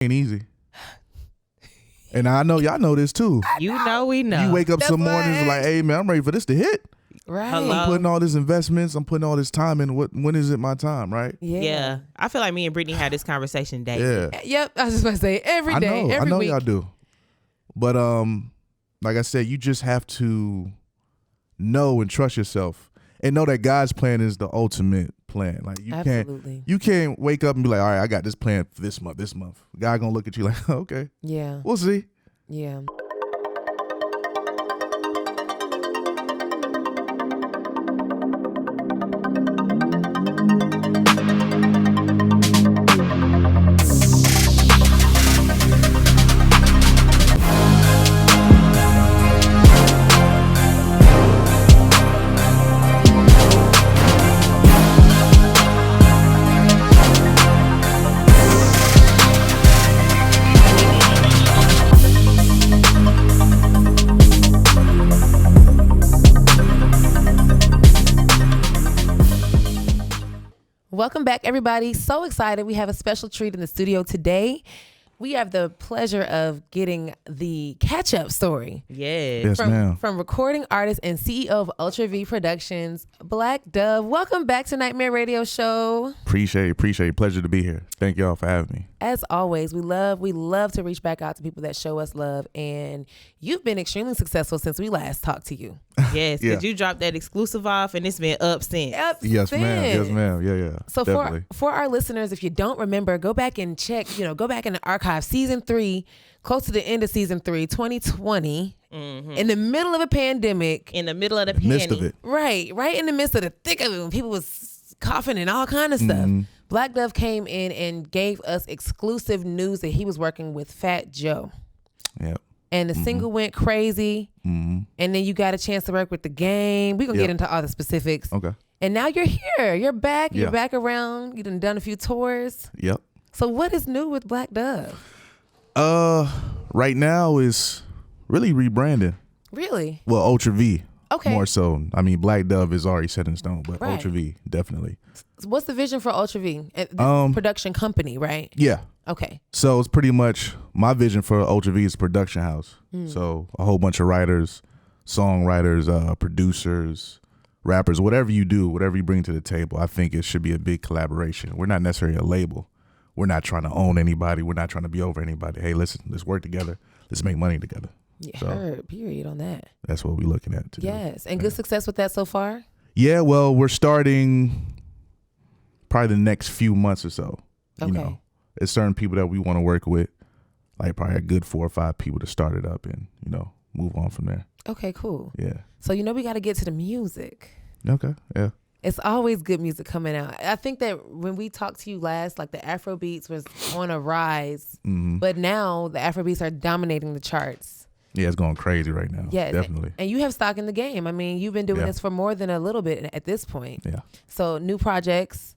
Ain't easy. And I know y'all know this too. You know we know. You wake up That's some mornings right. like, hey man, I'm ready for this to hit. Right. Hello. I'm putting all these investments. I'm putting all this time in. When is it my time, right? Yeah. I feel like me and Brittany had this conversation daily. Yeah. Yep. I was just about to say every day, every I know week. y'all do. But like I said, you just have to know and trust yourself and know that God's plan is the ultimate plan. Like Absolutely. you can't wake up and be like, all right, I got this plan for this month. God gonna look at you like, okay, Yeah. we'll see. Yeah. Welcome back, everybody. So excited. We have a special treat in the studio today. We have the pleasure of getting the catch-up story. Yeah. Yes, ma'am. From recording artist and CEO of Ultra V Productions, Black Dove. Welcome back to Nightmare Radio Show. Appreciate it. Pleasure to be here. Thank y'all for having me. As always, we love to reach back out to people that show us love, and you've been extremely successful since we last talked to you. Yes, because you dropped that exclusive off and it's been up since. Yes, ma'am. Yeah. So definitely. for our listeners, if you don't remember, go back and check, go back in the archive, season 3, close to the end of season 3, 2020, in the middle of a pandemic. In the middle of the midst of it. Right in the midst of the thick of it, when people was coughing and all kind of stuff. Black Dove came in and gave us exclusive news that he was working with Fat Joe. Yep. And the single went crazy. And then you got a chance to work with The Game. We're going to get into all the specifics. Okay. And now you're here. You're back. Yeah. You're back around. You done a few tours. Yep. So what is new with Black Dove? Right now is really rebranding. Really? Well, Ultra V. Okay. More so. I mean, Black Dove is already set in stone, but Right. Ultra V, definitely. What's the vision for Ultra V? This is a production company, right? Yeah. Okay. So it's pretty much my vision for Ultra V is a production house. So a whole bunch of writers, songwriters, producers, rappers, whatever you do, whatever you bring to the table, I think it should be a big collaboration. We're not necessarily a label. We're not trying to own anybody. We're not trying to be over anybody. Hey, listen, let's work together. Let's make money together. Yeah, So- heard, period on that. That's what we're looking at. To do. Yes. And good success with that so far? Yeah, well, we're starting probably the next few months or so. You Okay. know, there's certain people that we want to work with, like probably a good 4 or 5 people to start it up and, move on from there. Okay, cool. Yeah. So we got to get to the music. Okay. Yeah. It's always good music coming out. I think that when we talked to you last, like the Afro beats was on a rise, but now the Afro beats are dominating the charts. Yeah, it's going crazy right now. Yes, Definitely. And you have stock in the game. I mean, you've been doing Yeah. this for more than a little bit at this point. Yeah. So new projects.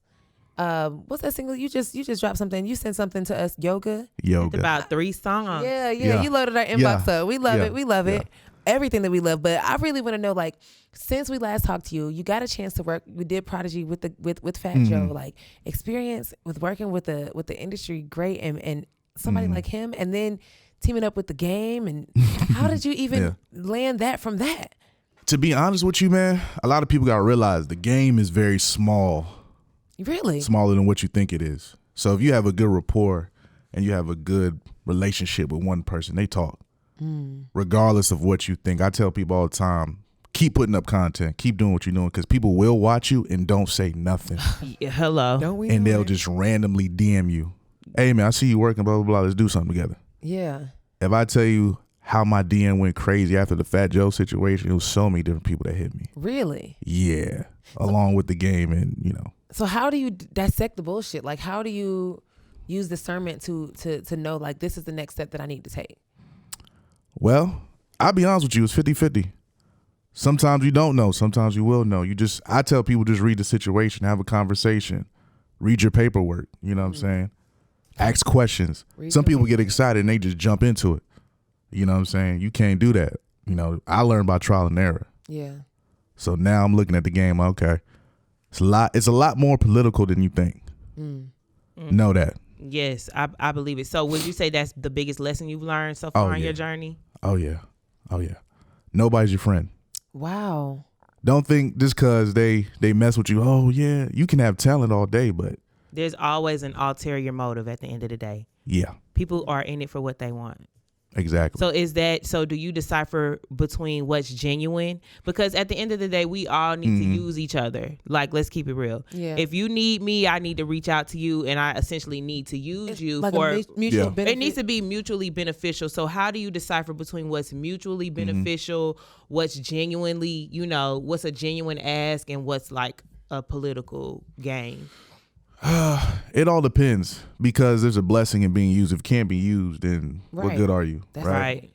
What's that single? You just dropped something. You sent something to us. Yoga. Yoga. About 3 songs. Yeah. Yeah. You loaded our inbox up. We love Yeah. it. We love Yeah. it. Everything that we love. But I really want to know, like, since we last talked to you, you got a chance to work. We did Prodigy with Fat Joe. Like, experience with working with the industry, great, and somebody like him, and then teaming up with The Game. And how did you even land that from that? To be honest with you, man, a lot of people got to realize the game is very small. Really? Smaller than what you think it is. So if you have a good rapport and you have a good relationship with one person, they talk. Regardless of what you think. I tell people all the time, keep putting up content, keep doing what you're doing, because people will watch you and don't say nothing. Yeah, hello. Don't we? And know they'll it? just randomly DM you. Hey man, I see you working, blah, blah, blah. Let's do something together. Yeah. If I tell you how my DM went crazy after the Fat Joe situation, it was so many different people that hit me. Really? Yeah. Along with The Game and, So how do you dissect the bullshit? Like, how do you use discernment to know, like, this is the next step that I need to take? Well, I'll be honest with you, it's 50-50. Sometimes you don't know. Sometimes you will know. I tell people just read the situation, have a conversation, read your paperwork. You know what I'm saying? Ask questions. Some people get excited and they just jump into it. You know what I'm saying? You can't do that. I learned by trial and error. Yeah. So now I'm looking at the game. Okay, it's a lot more political than you think. Know that. Yes, I believe it. So would you say that's the biggest lesson you've learned so far in your journey? Oh yeah. Nobody's your friend. Wow. Don't think just because they mess with you. Oh yeah, you can have talent all day, but There's always an ulterior motive at the end of the day. yeah, People are in it for what they want. exactly. So do you decipher between what's genuine? Because at the end of the day, we all need to use each other. Like, let's keep it real. Yeah. If you need me, I need to reach out to you, and I essentially need to use you like for a mutual benefit. It needs to be mutually beneficial. So how do you decipher between what's mutually beneficial, what's genuinely, what's a genuine ask, and what's like a political gain? It all depends because there's a blessing in being used. If it can't be used, then what Right. good are you? That's Right.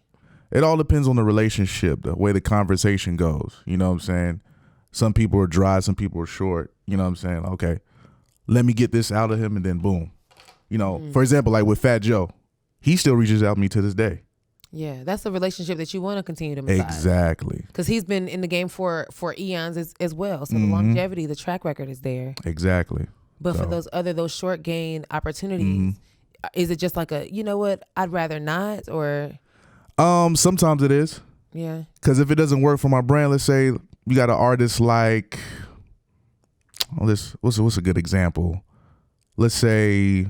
It all depends on the relationship, the way the conversation goes. You know what I'm saying? Some people are dry, some people are short. You know what I'm saying? Okay, let me get this out of him, and then boom. For example, like with Fat Joe, he still reaches out to me to this day. Yeah, that's the relationship that you want to continue to massage. Exactly. Because he's been in the game for eons as well. So the longevity, the track record is there. Exactly. But for So- those short gain opportunities, is it just like you know what, I'd rather not, or Sometimes it is. yeah, Because if it doesn't work for my brand, let's say you got an artist like, what's a good example? Let's say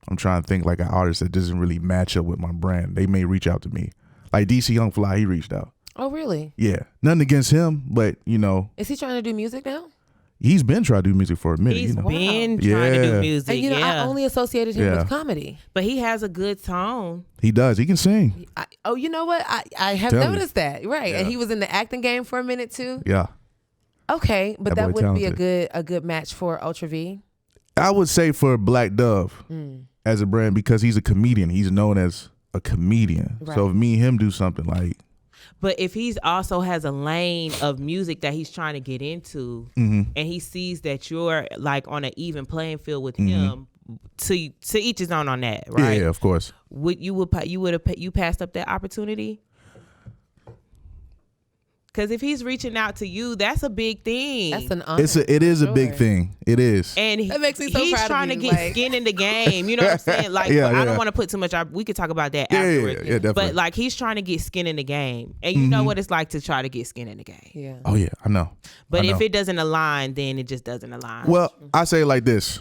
I'm trying to think like an artist that doesn't really match up with my brand. They may reach out to me. Like DC Young Fly, he reached out. oh really? Yeah, nothing against him, but Is he trying to do music now? he's been trying to do music for a minute. He's you know. been trying to Yeah. do music, And I only associated him Yeah. with comedy. but he has a good tone. He does. He can sing. You know what? I have Tell me. noticed that, right? And Yeah. he was in the acting game for a minute too. Yeah, Okay, but That that boy wouldn't be talented. a good match for Ultra V. I would say for Black Dove as a brand because he's a comedian. He's known as a comedian. Right. So if me and him do something like, But if he's also has a lane of music that he's trying to get into, Mm-hmm. and he sees that you're like on an even playing field with him, to each his own on that, right? yeah, of course. You passed up that opportunity? Because if he's reaching out to you, that's a big thing. That's an honor. It is a big Sure. thing. It is. And That makes me so he's proud of trying to you, get like- skin in the game. You know what I'm saying? Like, Yeah, I don't yeah. want to put too much. We could talk about that Yeah, afterwards. yeah, definitely. But like, he's trying to get skin in the game, and you know what it's like to try to get skin in the game. Yeah. Oh yeah, I know. But I if know. it doesn't align, then it just doesn't align. Well, I say it like this.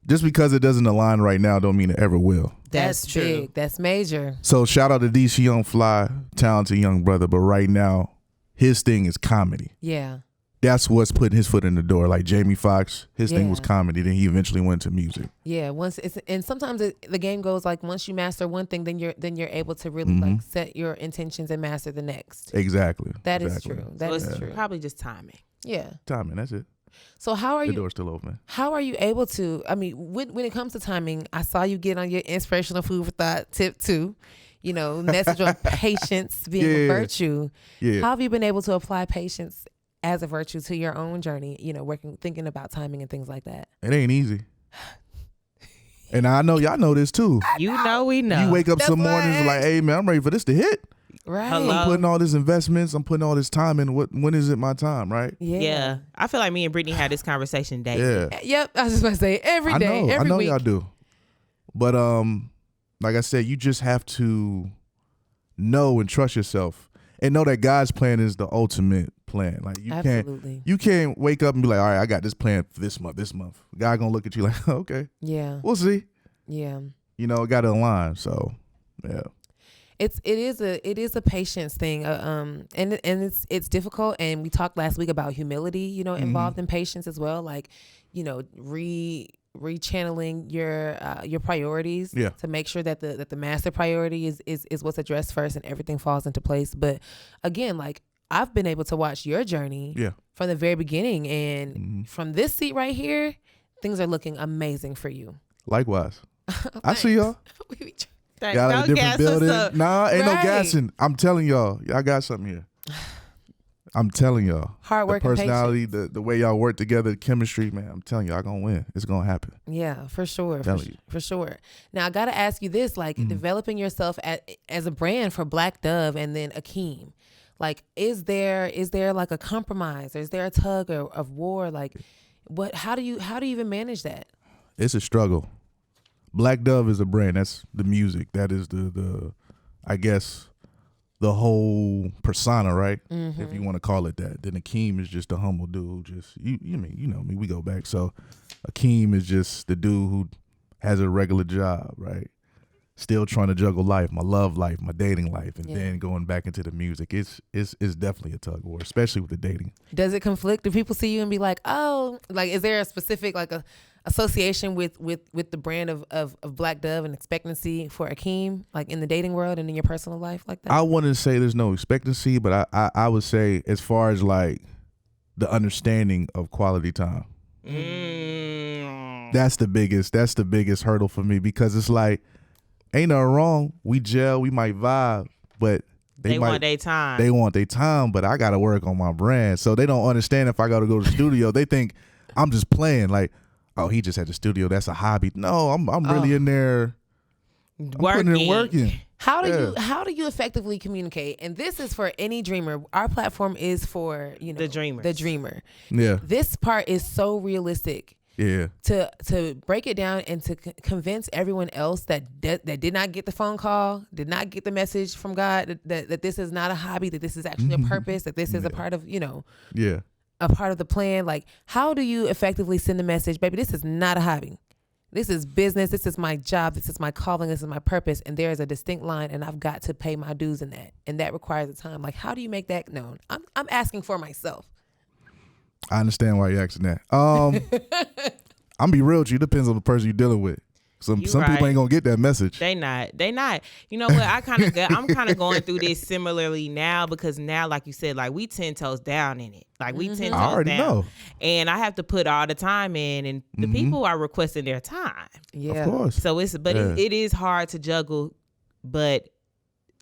Just because it doesn't align right now don't mean it ever will. that's true. big. That's major. So shout out to DC Young Fly, talented young brother, but right now his thing is comedy. Yeah. That's what's putting his foot in the door. Like Jamie Foxx, his thing was Yeah. comedy, then he eventually went to music. Yeah. And sometimes the game goes like once you master one thing, then you're able to really like set your intentions and master the next. Exactly. That is Exactly. true. That So is it's true. probably just timing. Yeah. Timing, that's it. So how are The you? door's still open. How are you able to? I mean, when it comes to timing, I saw you get on your inspirational food for thought tip 2. Message on patience being a Yeah. virtue. Yeah. How have you been able to apply patience as a virtue to your own journey? Thinking about timing and things like that. It ain't easy. And I know y'all know this too. You know, we know. You wake up That's some why I mornings like, asked. hey man, I'm ready for this to hit. Right. Hello? I'm putting all this investments, I'm putting all this time in. When is it my time, right? Yeah. Yeah, I feel like me and Brittany had this conversation daily. Yeah. Yep. I was just about to say every day, I every know week. y'all do. But like I said, you just have to know and trust yourself and know that God's plan is the ultimate plan. Like Absolutely. you can't wake up and be like, all right, I got this plan for this month. God gonna look at you like, okay, Yeah. we'll see. Yeah. It got to align. So yeah. It is a patience thing, and it's difficult. And we talked last week about humility, involved in patience as well. Like, rechanneling your priorities Yeah. to make sure that the master priority is what's addressed first, and everything falls into place. But again, like I've been able to watch your journey Yeah. from the very beginning, and from this seat right here, things are looking amazing for you. Likewise. I see y'all. Thank- Y'all in a don't different gas us building. up. Nah, ain't no Right. gassing. I'm telling y'all got something here. I'm telling y'all. Hard work The and personality, patience. the way y'all work together, the chemistry, man, I'm telling y'all gonna win. It's gonna happen. Yeah, for sure. Telling you. For sure. Now I got to ask you this, like developing yourself as a brand for Black Dove and then Akeem. Like, is there like a compromise, or is there a tug of war? Like, how do you even manage that? It's a struggle. Black Dove is a brand. That's the music. That is the I guess the whole persona, right? If you want to call it that. Then Akeem is just a humble dude who just you know me, we go back. So Akeem is just the dude who has a regular job, right? Still trying to juggle life, my love life, my dating life, and then going back into the music. It's definitely a tug of war, especially with the dating. Does it conflict? Do people see you and be like, oh, like, is there a specific like a association with the brand of Black Dove and expectancy for Akeem, like in the dating world and in your personal life like that? I wouldn't say there's no expectancy, but I would say as far as like the understanding of quality time, that's the biggest hurdle for me, because it's like, ain't nothing wrong. We gel, we might vibe, but they want their time. They want their time, but I got to work on my brand. So they don't understand if I got to go to the studio. They think I'm just playing. Like, oh, he just had the studio. That's a hobby. No, I'm really in there. I'm putting in working. How do you effectively communicate? And this is for any dreamer. Our platform is for the dreamer. Yeah. This part is so realistic. Yeah. To break it down and to convince everyone else that did not get the phone call, did not get the message from God, that this is not a hobby, that this is actually a purpose, that this is a part of, a part of the plan. Like, how do you effectively send the message, baby, this is not a hobby. This is business. This is my job. This is my calling. This is my purpose. And there is a distinct line, and I've got to pay my dues in that. And that requires a time. Like, how do you make that known? I'm asking for myself. I understand why you're asking that. I'm be real with you. It depends on the person you're dealing with. Some people ain't gonna get that message. They not. You know what? I'm kind of going through this similarly now, because now, like you said, like we 10 toes down in it. Like we 10 toes down. I already know. And I have to put all the time in, and the people are requesting their time. Yeah, of course. So it is hard to juggle, but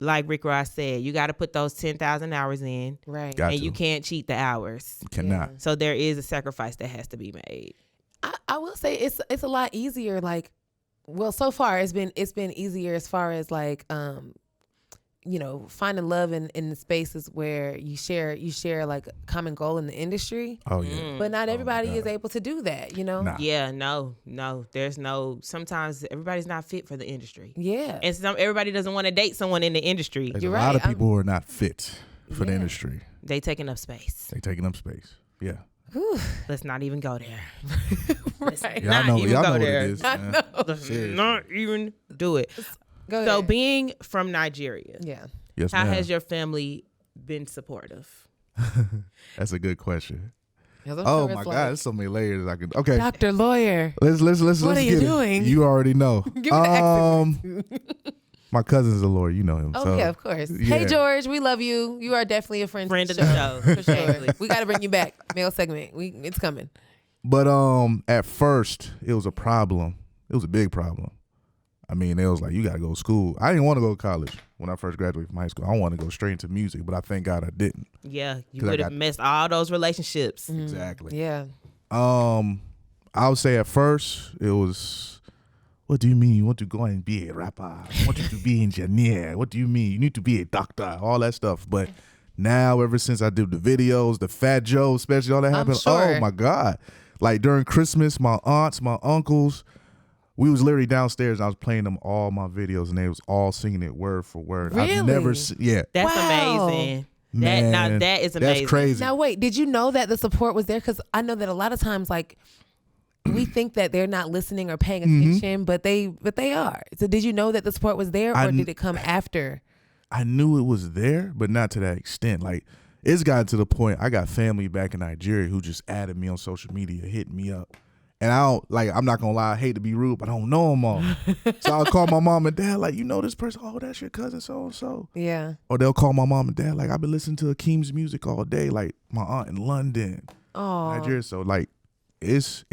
like Rick Ross said, you got to put those 10,000 hours in, right? And you can't cheat the hours. You cannot. Yeah. So there is a sacrifice that has to be made. I will say it's a lot easier. Like, well, so far it's been easier as far as like finding love in the spaces where you share like a common goal in the industry. Oh yeah. But not everybody is able to do that, Nah. Yeah, no. There's sometimes everybody's not fit for the industry. Yeah. And everybody doesn't want to date someone in the industry. There's a lot of people who are not fit for the industry. They taking up space. Yeah. Whew. Let's not even go there. Right. Y'all know what it is. Let's not even do it. Go ahead. So being from Nigeria, Yes, how ma'am. has your family been supportive? That's a good question. Yeah, I'm Oh sure my it's God, like, there's so many layers I can. Okay, Dr. Lawyer. let's What are you get it. doing? You already know. Give me the accent. My cousin's a lawyer. You know him. Oh so, yeah, of course. yeah. Hey George, we love you. You are definitely a friend Friend of the show. for sure. We got to bring you back. Male segment. It's coming. But at first it was a problem. It was a big problem. I mean, it was like, you got to go to school. I didn't want to go to college when I first graduated from high school. I wanted to go straight into music, but I thank God I didn't. Yeah, you would have missed all those relationships. Exactly. Yeah. I would say at first it was, what do you mean you want to go and be a rapper? I want you to be an engineer. What do you mean? You need to be a doctor, all that stuff. But now, ever since I did the videos, the Fat Joe, especially all that happened, sure. oh my God. Like during Christmas, my aunts, my uncles, we was literally downstairs and I was playing them all my videos and they was all singing it word for word. Really? I've never That's Wow. amazing. Man, that is amazing. That's crazy. Now wait, did you know that the support was there? Because I know that a lot of times, like, we think that they're not listening or paying attention, but they are. So did you know that the support was there, or did it come after? I knew it was there, but not to that extent. Like, it's gotten to the point I got family back in Nigeria who just added me on social media, hitting me up. And I'm not gonna lie, I hate to be rude, but I don't know them all. So I'll call my mom and dad, like, you know this person? Oh, that's your cousin so-and-so. Yeah. Or they'll call my mom and dad, like, I've been listening to Akeem's music all day, like my aunt in London, Nigeria. So like, it's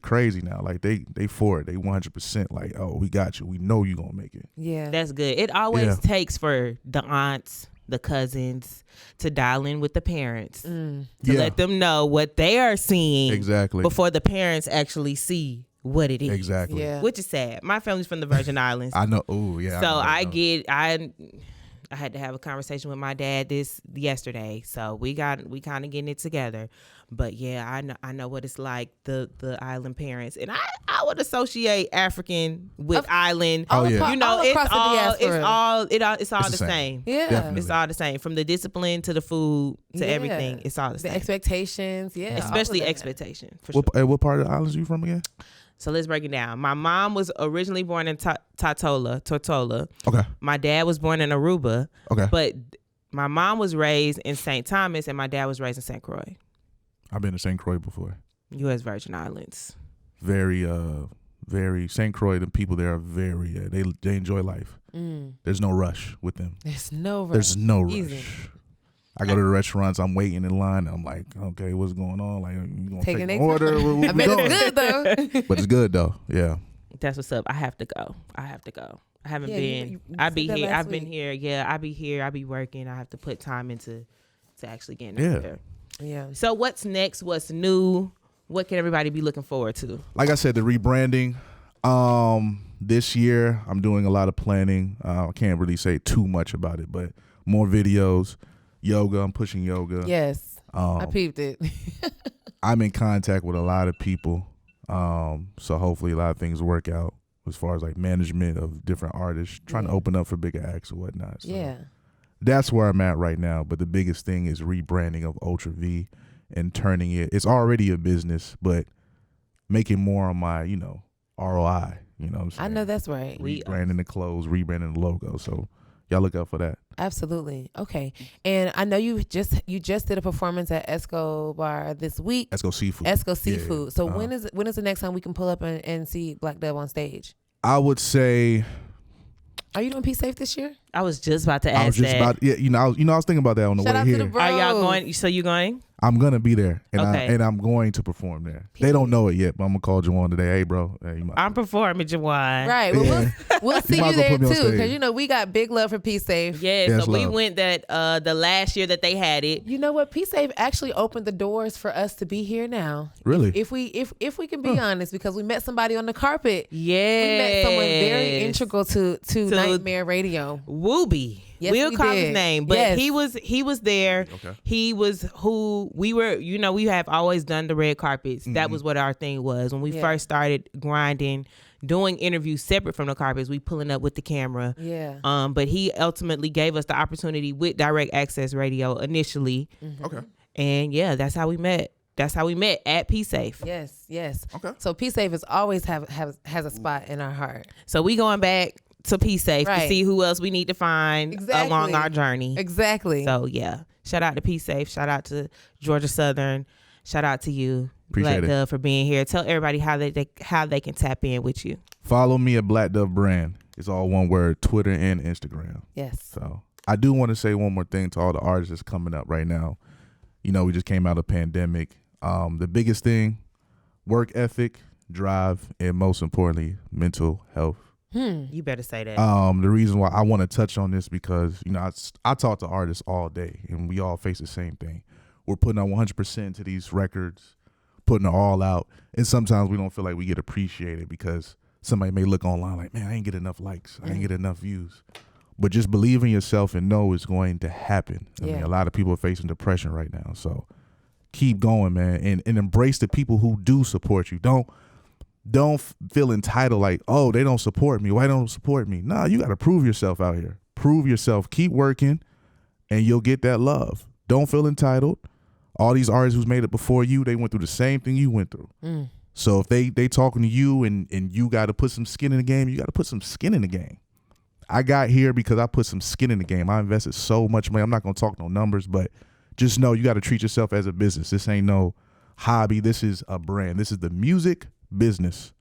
crazy now. Like they for it. They 100% like, oh, we got you. We know you gonna make it. Yeah. That's good. It always takes for the aunts, the cousins to dial in with the parents to let them know what they are seeing Exactly. before the parents actually see what it is. Exactly. Yeah. Which is sad. My family's from the Virgin Islands. I know. Oh yeah. So know. I had to have a conversation with my dad yesterday, so we kind of getting it together. But yeah, I know what it's like, the island parents, and I would associate African with island. Oh, yeah. You know, all across the diaspora. It's all the same. Yeah. Definitely. It's all the same, from the discipline to the food to everything. It's all the same. Expectations, yeah. Especially expectation. For sure. What part of the islands are you from again? So let's break it down. My mom was originally born in Tortola. Okay. My dad was born in Aruba. Okay. But my mom was raised in St. Thomas and my dad was raised in St. Croix. I've been to St. Croix before. U.S. Virgin Islands. Very St. Croix. The people there are very. They enjoy life. There's no rush with them. There's no rush. There's no rush. Easy. I go to the restaurants. I'm waiting in line. I'm like, okay, what's going on? Like, you gonna Taking take an their order? time. What I we bet doing? it's good though. But it's good though. Yeah. That's what's up. I have to go. I haven't Yeah, been. you I'd be said that here. last I've been week. here. Yeah, I'd be here. I'd be working. I have to put time into actually getting Yeah. out there. Yeah. So what's next? What's new? What can everybody be looking forward to? Like I said, the rebranding. This year I'm doing a lot of planning. I can't really say too much about it, but more videos, yoga. I'm pushing yoga. Yes. I peeped it. I'm in contact with a lot of people. So hopefully a lot of things work out as far as like management of different artists, trying to open up for bigger acts or whatnot. So Yeah. that's where I'm at right now. But the biggest thing is rebranding of Ultra V and turning it's already a business, but making more on my, ROI. You know what I'm saying? I know that's right. Rebranding the clothes, rebranding the logo. So y'all look out for that. Absolutely. Okay. And I know you just did a performance at Escobar this week. Esco Seafood. Esco Seafood. Yeah. So when is the next time we can pull up and see Black Dove on stage? I would say Are you doing Peace Safe this year? I was just about to ask I was just that. about I was thinking about that on the Shout way out here. to the bros. Are y'all going? So you going? I'm gonna be there, and Okay. I'm going to perform there. They don't know it yet, but I'm gonna call Juwan today. Hey, bro. Hey, you might- I'm performing, Jawan. Right. Well, Yeah. we'll see might you as well there put me on too, stage. because we got big love for Peace Safe. Yeah, Yes, so we love. went that the last year that they had it. You know what? Peace Safe actually opened the doors for us to be here now. Really? If we can be honest, because we met somebody on the carpet. Yeah, We met someone very integral to Nightmare Radio. Wooby. Yes, we'll we call his did. name, but Yes. he was there. Okay. He was who we were. We have always done the red carpets. That was what our thing was when we Yeah. first started grinding, doing interviews separate from the carpets. We pulling up with the camera. Yeah. But he ultimately gave us the opportunity with Direct Access Radio initially, Okay. and yeah, that's how we met. That's how we met at Peace Safe. Yes. Yes. Okay. So Peace Safe is always has a spot in our heart. So we going back to Peace Safe to Right. see who else we need to find Exactly. along our journey. Exactly. So yeah, shout out to Peace Safe. Shout out to Georgia Southern. Shout out to you, Appreciate Black it. Dove, for being here. Tell everybody how they can tap in with you. Follow me at Black Dove Brand. It's all one word, Twitter and Instagram. Yes. So I do want to say one more thing to all the artists that's coming up right now. We just came out of pandemic. The biggest thing, work ethic, drive, and most importantly, mental health. You better say that. The reason why I want to touch on this because I talk to artists all day and we all face the same thing. We're putting on 100% into these records, putting it all out, and sometimes we don't feel like we get appreciated because somebody may look online like, man, I ain't get enough likes, I ain't get enough views. But just believe in yourself and know it's going to happen. I mean, Yeah. a lot of people are facing depression right now, so keep going, man, and embrace the people who do support you. Don't feel entitled like, oh, they don't support me. Why don't they support me? Nah, you got to prove yourself out here. Prove yourself. Keep working, and you'll get that love. Don't feel entitled. All these artists who's made it before you, they went through the same thing you went through. So if they talking to you and you got to put some skin in the game, you got to put some skin in the game. I got here because I put some skin in the game. I invested so much money. I'm not going to talk no numbers, but just know you got to treat yourself as a business. This ain't no hobby. This is a brand. This is the music business.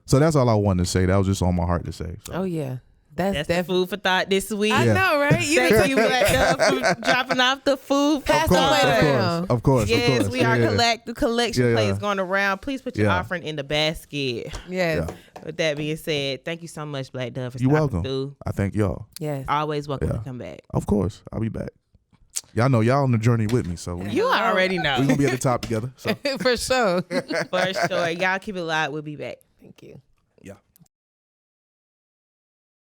So that's all I wanted to say. That was just on my heart to say. So. Oh yeah. That's the food for thought this week. I Yeah. know, right? Thank you, Black Dove, for dropping off the food. for Pass the thought. plate around. Of course. Yes, we are the collection Yeah, plate yeah. is going around. Please put your Yeah. offering in the basket. Yes. Yeah. With that being said, thank you so much, Black Dove, for You're stopping welcome. through. I thank y'all. Yes. Always welcome Yeah. to come back. Of course. I'll be back. Y'all know y'all on the journey with me. So You already know. we're going to be at the top together. So. For sure. For sure. Y'all keep it live. We'll be back. Thank you.